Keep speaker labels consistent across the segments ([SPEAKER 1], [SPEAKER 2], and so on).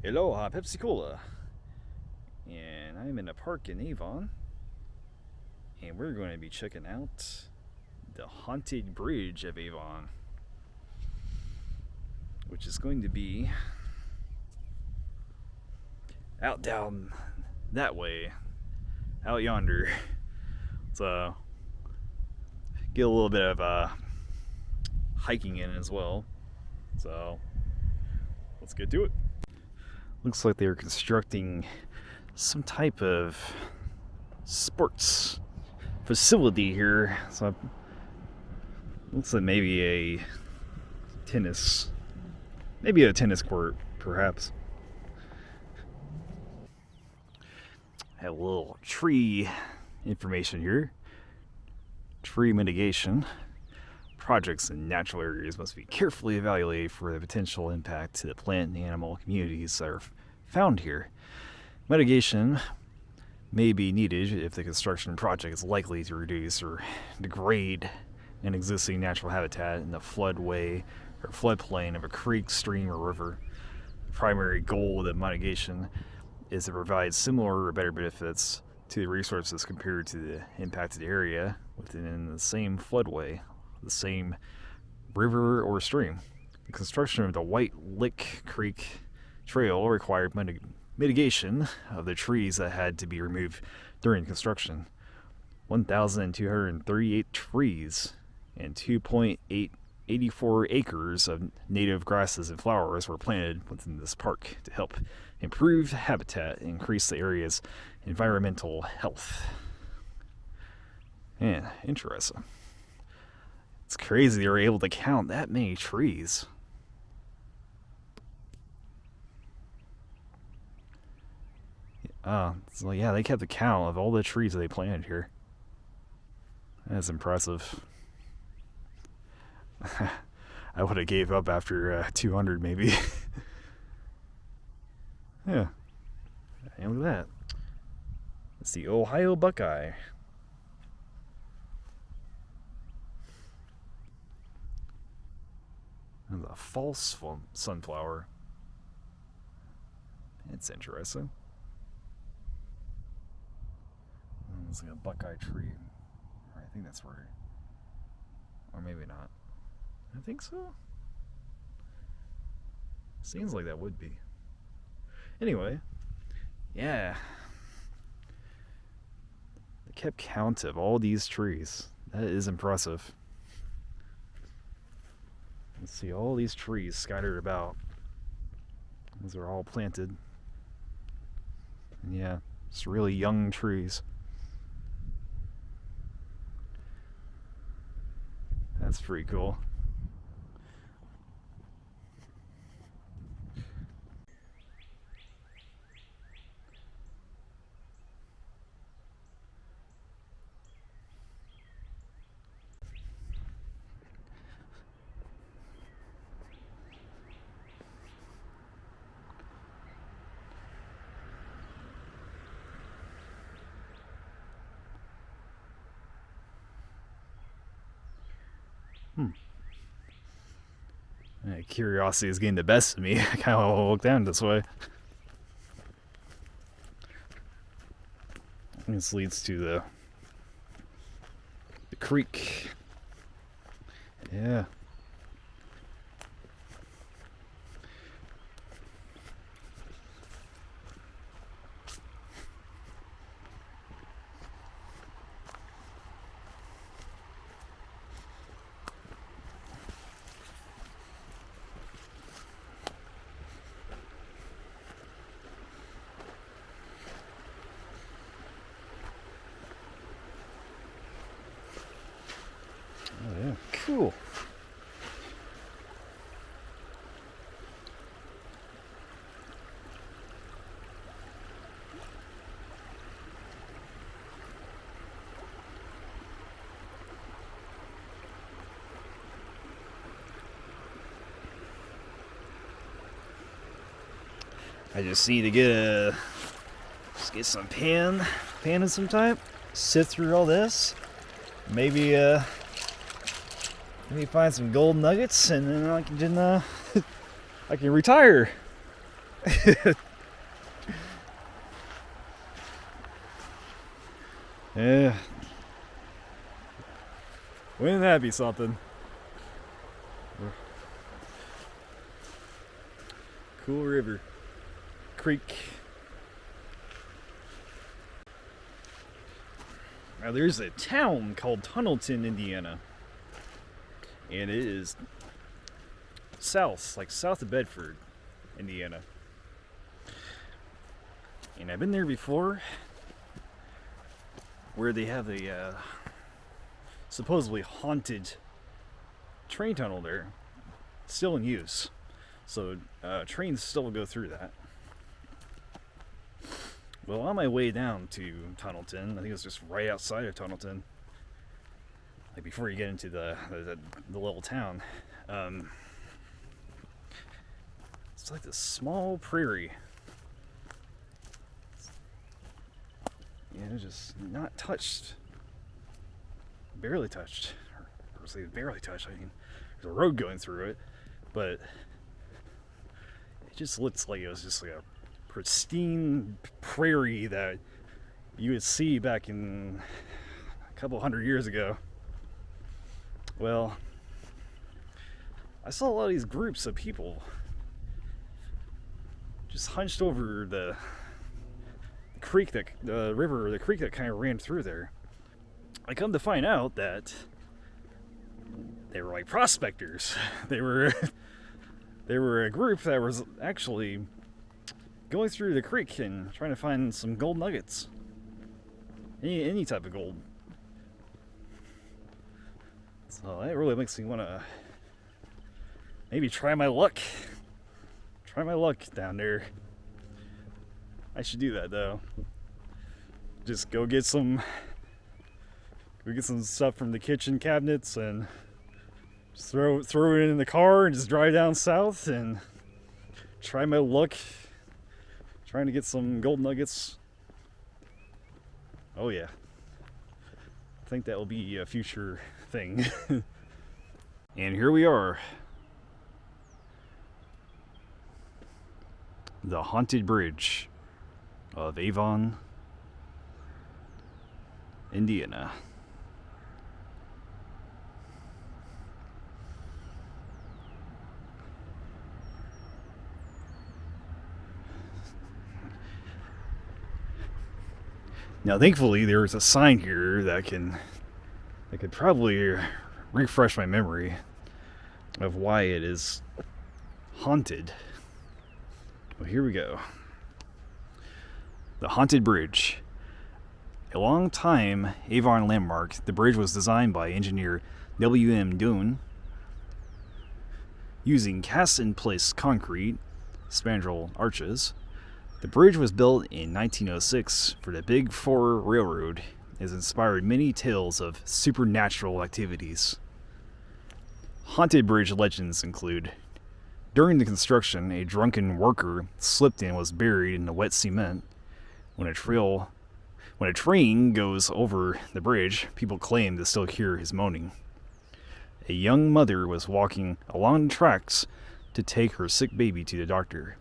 [SPEAKER 1] Aloha Pepsi Cola. And I'm in a park in Avon. And we're going to be checking out the Haunted Bridge of Avon, which is going to be out down that way, out yonder. So get a little bit of hiking in as well. So let's get to it. Looks like they're constructing some type of sports facility here. So looks like maybe a tennis court, perhaps. Have a little tree information here. Tree mitigation. Projects in natural areas must be carefully evaluated for the potential impact to the plant and animal communities that are found here. Mitigation may be needed if the construction project is likely to reduce or degrade an existing natural habitat in the floodway or floodplain of a creek, stream, or river. The primary goal of the mitigation is to provide similar or better benefits to the resources compared to the impacted area within the same floodway, the same river or stream. The construction of the White Lick Creek Trail required mitigation of the trees that had to be removed during construction. 1,238 trees and 2.84 acres of native grasses and flowers were planted within this park to help improve habitat and increase the area's environmental health. Man, interesting. It's crazy they were able to count that many trees. So yeah, they kept a count of all the trees that they planted here. That's impressive. I would have gave up after 200 maybe. Yeah. And look at that. It's the Ohio Buckeye. And the false sunflower. It's interesting. It's like a buckeye tree. I think that's where. Or maybe not. I think so. Seems like that would be. Anyway. Yeah. They kept count of all these trees. That is impressive. Let's see all these trees scattered about. These are all planted. And yeah, it's really young trees. That's pretty cool. Curiosity is getting the best of me. I kind of want to look down this way. This leads to the creek. Yeah. Oh yeah, cool. I just need to get some pan of some type, sift through all this, maybe find some gold nuggets, and then I can retire. Yeah. Wouldn't that be something? Cool river. Creek. Now there's a town called Tunnelton, Indiana. And it is south, like south of Bedford, Indiana. And I've been there before, where they have a supposedly haunted train tunnel there, still in use. So trains still go through that. Well, on my way down to Tunnelton, I think it was just right outside of Tunnelton, like before you get into the little town, it's like this small prairie. Just not touched, barely touched. Or say barely touched. I mean, there's a road going through it, but it just looks like it was just like a pristine prairie that you would see back in a couple hundred years ago. Well, I saw a lot of these groups of people just hunched over the creek that the creek that kind of ran through there. I come to find out that they were like prospectors. They were a group that was actually going through the creek and trying to find some gold nuggets. Any type of gold. So that really makes me want to maybe try my luck. Try my luck down there. I should do that though. Just go get some stuff from the kitchen cabinets and just throw it in the car and just drive down south and try my luck trying to get some gold nuggets. Oh yeah. I think that will be a future thing. And here we are. The haunted bridge of Avon, Indiana. Now, thankfully, there's a sign here that could probably refresh my memory of why it is haunted. Well, here we go. The Haunted Bridge. A long time Avon landmark, the bridge was designed by engineer W.M. Dunn using cast-in-place concrete spandrel arches. The bridge was built in 1906 for the Big Four Railroad. It has inspired many tales of supernatural activities. Haunted bridge legends include: during the construction, a drunken worker slipped and was buried in the wet cement. When a train goes over the bridge, people claim to still hear his moaning. A young mother was walking along the tracks to take her sick baby to the doctor.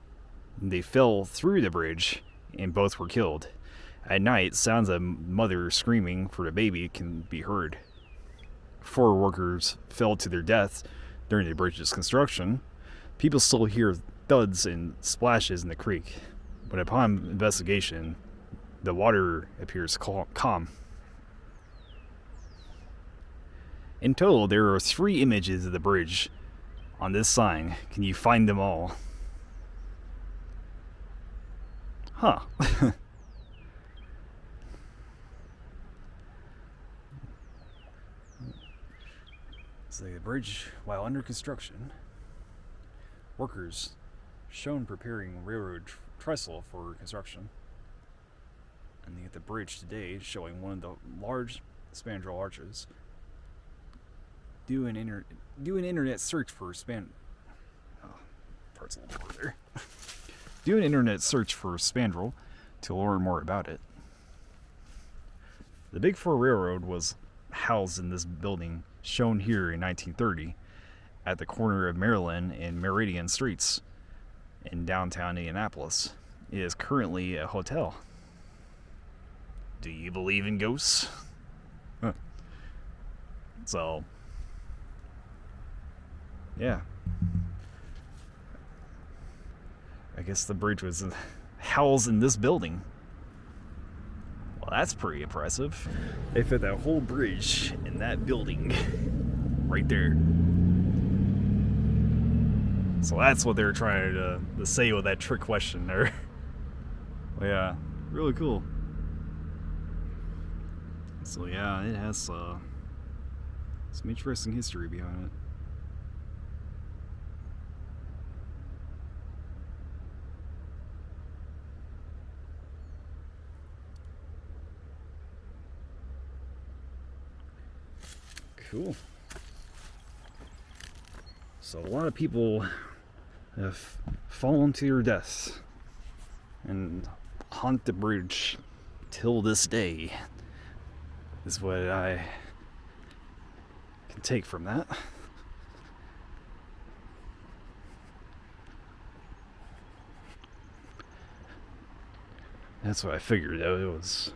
[SPEAKER 1] They fell through the bridge and both were killed. At night, sounds of mother screaming for the baby can be heard. 4 workers fell to their deaths during the bridge's construction. People still hear thuds and splashes in the creek, but upon investigation, the water appears calm. In total, there are 3 images of the bridge on this sign. Can you find them all? Huh. So the bridge, while under construction, workers shown preparing railroad trestle for construction. And the bridge today showing one of the large spandrel arches. Do an internet search for parts a little further. Do an internet search for spandrel to learn more about it. The Big Four Railroad was housed in this building shown here in 1930 at the corner of Maryland and Meridian Streets. in downtown Indianapolis is currently a hotel. Do you believe in ghosts? Huh. So, yeah. I guess the bridge was housed in this building. Well, that's pretty impressive. They fit that whole bridge in that building right there. So that's what they're trying to say with that trick question there. Well, yeah, really cool. So yeah, it has some interesting history behind it. Cool. So a lot of people have fallen to their deaths and haunt the bridge till this day, is what I can take from that. That's what I figured, though. It was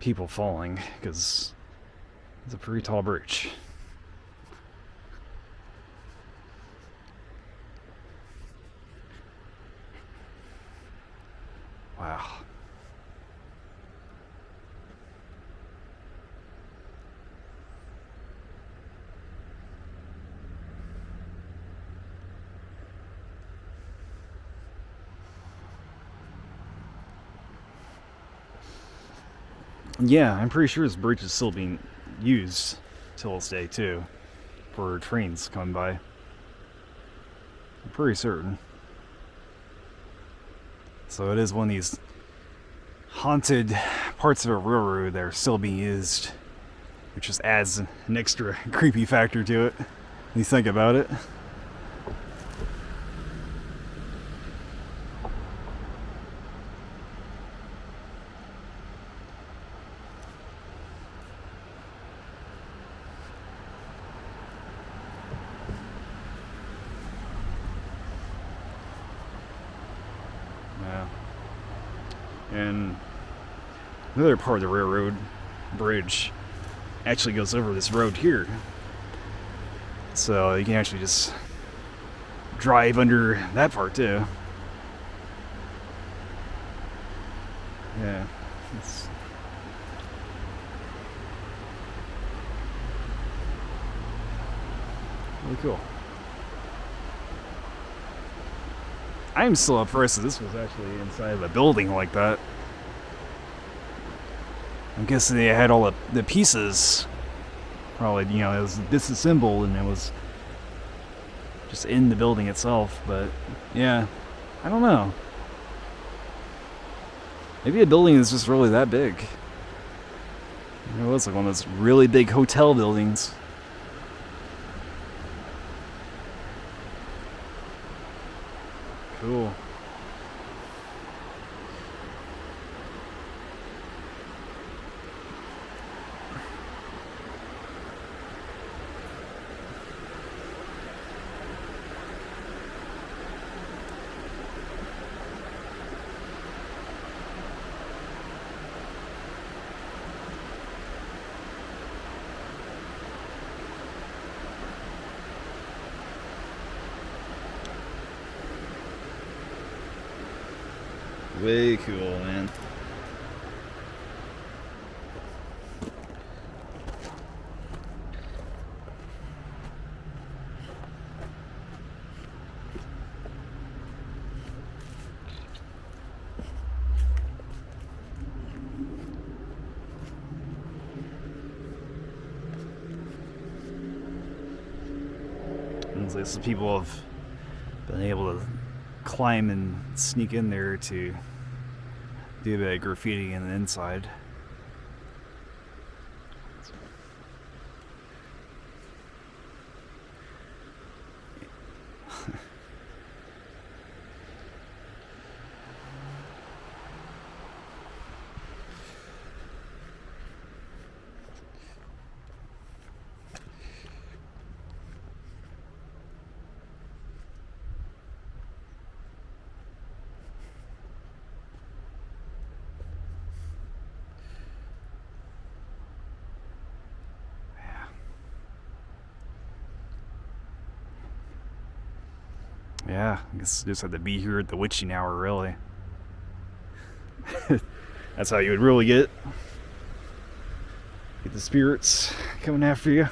[SPEAKER 1] people falling, because it's a pretty tall bridge. Wow. Yeah, I'm pretty sure this bridge is still being used till this day too, for trains coming by. I'm pretty certain. So it is one of these haunted parts of a railroad that are still being used, which just adds an extra creepy factor to it when you think about it. And another part of the railroad bridge actually goes over this road here. So you can actually just drive under that part too. Yeah. It's really cool. I'm still impressed that this was actually inside of a building like that. I'm guessing they had all the pieces probably, it was disassembled and it was just in the building itself. But yeah, I don't know. Maybe a building is just really that big. It was like one of those really big hotel buildings. Cool. Way cool, man. And so some people have been able to climb and sneak in there to do a bit of graffiti on the inside. Yeah, I guess you just have to be here at the witching hour, really. That's how you would really get the spirits coming after you.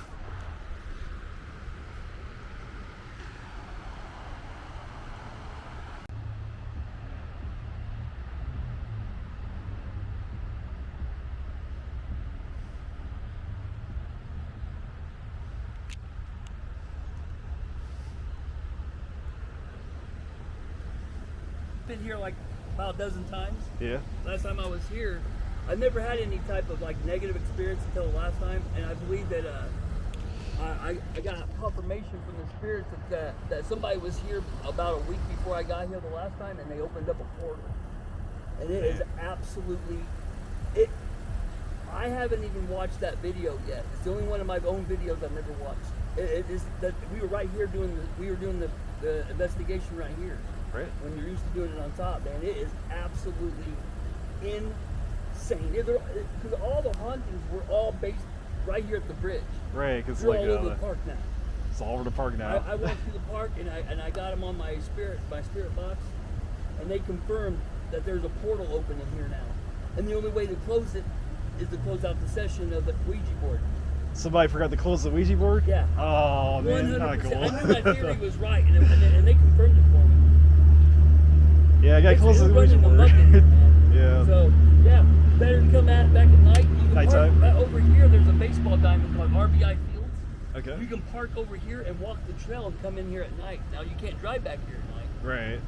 [SPEAKER 2] Been here like about a dozen times.
[SPEAKER 1] Yeah.
[SPEAKER 2] Last time I was here, I never had any type of like negative experience until the last time, and I believe that I got confirmation from the spirits that somebody was here about a week before I got here the last time, and they opened up a portal, and it is absolutely it. I haven't even watched that video yet. It's the only one of my own videos I've never watched. It is that we were right here doing the investigation right here.
[SPEAKER 1] Right.
[SPEAKER 2] When you're used to doing it on top, man, it is absolutely insane. Because all the hauntings were all based right here at the bridge.
[SPEAKER 1] Right, because
[SPEAKER 2] They're
[SPEAKER 1] like
[SPEAKER 2] all over the park now.
[SPEAKER 1] it's all over the park now.
[SPEAKER 2] I walked through the park and I got them on my spirit box, and they confirmed that there's a portal open in here now. And the only way to close it is to close out the session of the Ouija board.
[SPEAKER 1] Somebody forgot to close the Ouija board?
[SPEAKER 2] Yeah.
[SPEAKER 1] Oh man,
[SPEAKER 2] 100%.
[SPEAKER 1] not cool.
[SPEAKER 2] I knew my theory was right, and they confirmed it for me.
[SPEAKER 1] Yeah, I gotta close the Ouija
[SPEAKER 2] running
[SPEAKER 1] board.
[SPEAKER 2] amok in here, man.
[SPEAKER 1] Yeah.
[SPEAKER 2] So yeah, better to come out back at night. You can
[SPEAKER 1] Nighttime?
[SPEAKER 2] park over here. There's a baseball diamond called RBI Fields.
[SPEAKER 1] Okay.
[SPEAKER 2] You can park over here and walk the trail and come in here at night. Now you can't drive back here at night,
[SPEAKER 1] Right.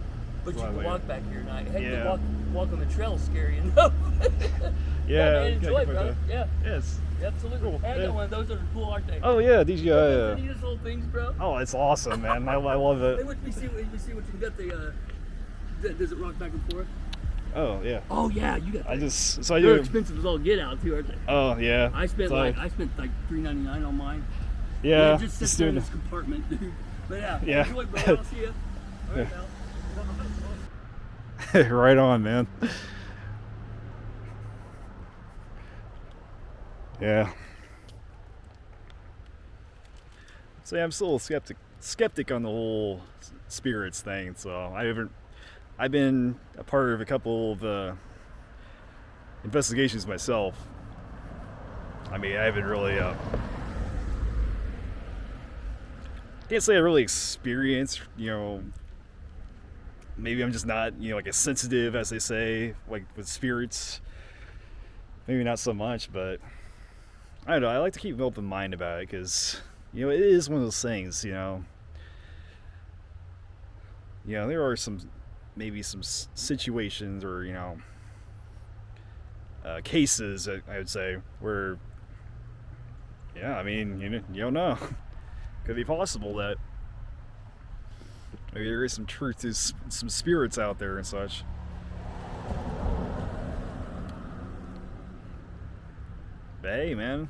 [SPEAKER 2] but you
[SPEAKER 1] Well,
[SPEAKER 2] can
[SPEAKER 1] yeah.
[SPEAKER 2] walk back here at night. Heck,
[SPEAKER 1] Yeah.
[SPEAKER 2] the walk on the trail is scary enough.
[SPEAKER 1] Yeah.
[SPEAKER 2] man, enjoy,
[SPEAKER 1] gotta
[SPEAKER 2] brother.
[SPEAKER 1] keep
[SPEAKER 2] Yeah,
[SPEAKER 1] Yes.
[SPEAKER 2] absolutely.
[SPEAKER 1] Cool.
[SPEAKER 2] Hey, I
[SPEAKER 1] Yeah.
[SPEAKER 2] got one of those. Those are cool, aren't they?
[SPEAKER 1] Oh yeah, these
[SPEAKER 2] Those neatest little things, bro.
[SPEAKER 1] Oh, it's awesome, man. I love
[SPEAKER 2] Hey,
[SPEAKER 1] it.
[SPEAKER 2] let me see what you got. Does it rock back and forth?
[SPEAKER 1] Oh yeah.
[SPEAKER 2] Oh yeah, you got.
[SPEAKER 1] I
[SPEAKER 2] that.
[SPEAKER 1] just so I
[SPEAKER 2] They're
[SPEAKER 1] do.
[SPEAKER 2] expensive as all get out too, aren't they?
[SPEAKER 1] Oh yeah.
[SPEAKER 2] I spent
[SPEAKER 1] So
[SPEAKER 2] like $3.99 on mine.
[SPEAKER 1] yeah.
[SPEAKER 2] It just sits there in
[SPEAKER 1] doing
[SPEAKER 2] this compartment, dude. But yeah,
[SPEAKER 1] Yeah.
[SPEAKER 2] enjoy, bro. I'll see you. All right,
[SPEAKER 1] it. Right on, man. Yeah. So yeah, I'm still a skeptic on the whole spirits thing. So I've been a part of a couple of investigations myself. I mean, I haven't really can't say I really experienced, maybe I'm just not, like as sensitive as they say, like with spirits. Maybe not so much, but I don't know. I like to keep an open mind about it because, it is one of those things, there are maybe some situations or, cases, I would say, where, yeah, I mean, you don't know. Could be possible that maybe there is some truth to some spirits out there and such. But hey, man,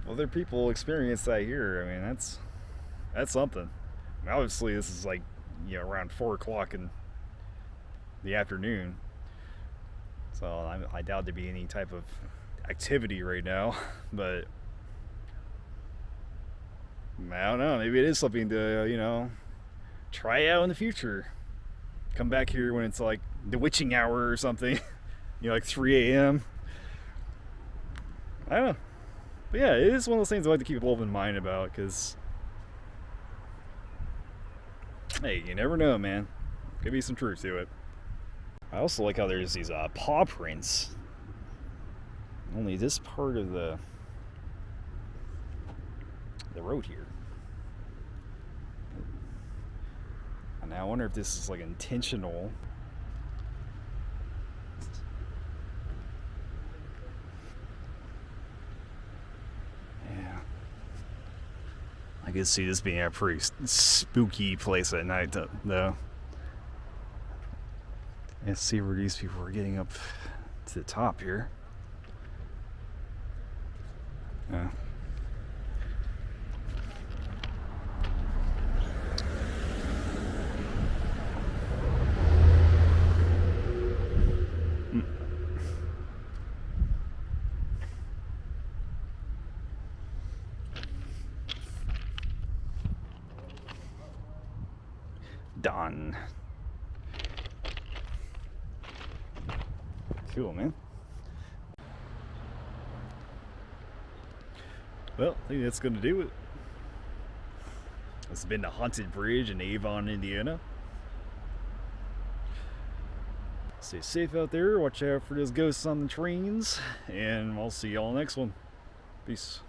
[SPEAKER 1] other people experience that here. I mean, that's something. I mean, obviously, this is like around 4 o'clock in the afternoon, so I doubt there'd be any type of activity right now. But I don't know. Maybe it is something to try out in the future. Come back here when it's like the witching hour or something. Like 3 a.m. I don't know. But yeah, it is one of those things I like to keep an open mind about because, hey, you never know, man. Could be some truth to it. I also like how there's these paw prints. Only this part of the road here. And I wonder if this is like intentional. Yeah. I could see this being a pretty spooky place at night, though. Let's see where these people are getting up to the top here. Yeah. done. Cool, man. Well, I think that's going to do it. This has been the Haunted Bridge in Avon, Indiana. Stay safe out there. Watch out for those ghosts on the trains. And I'll see y'all next one. Peace.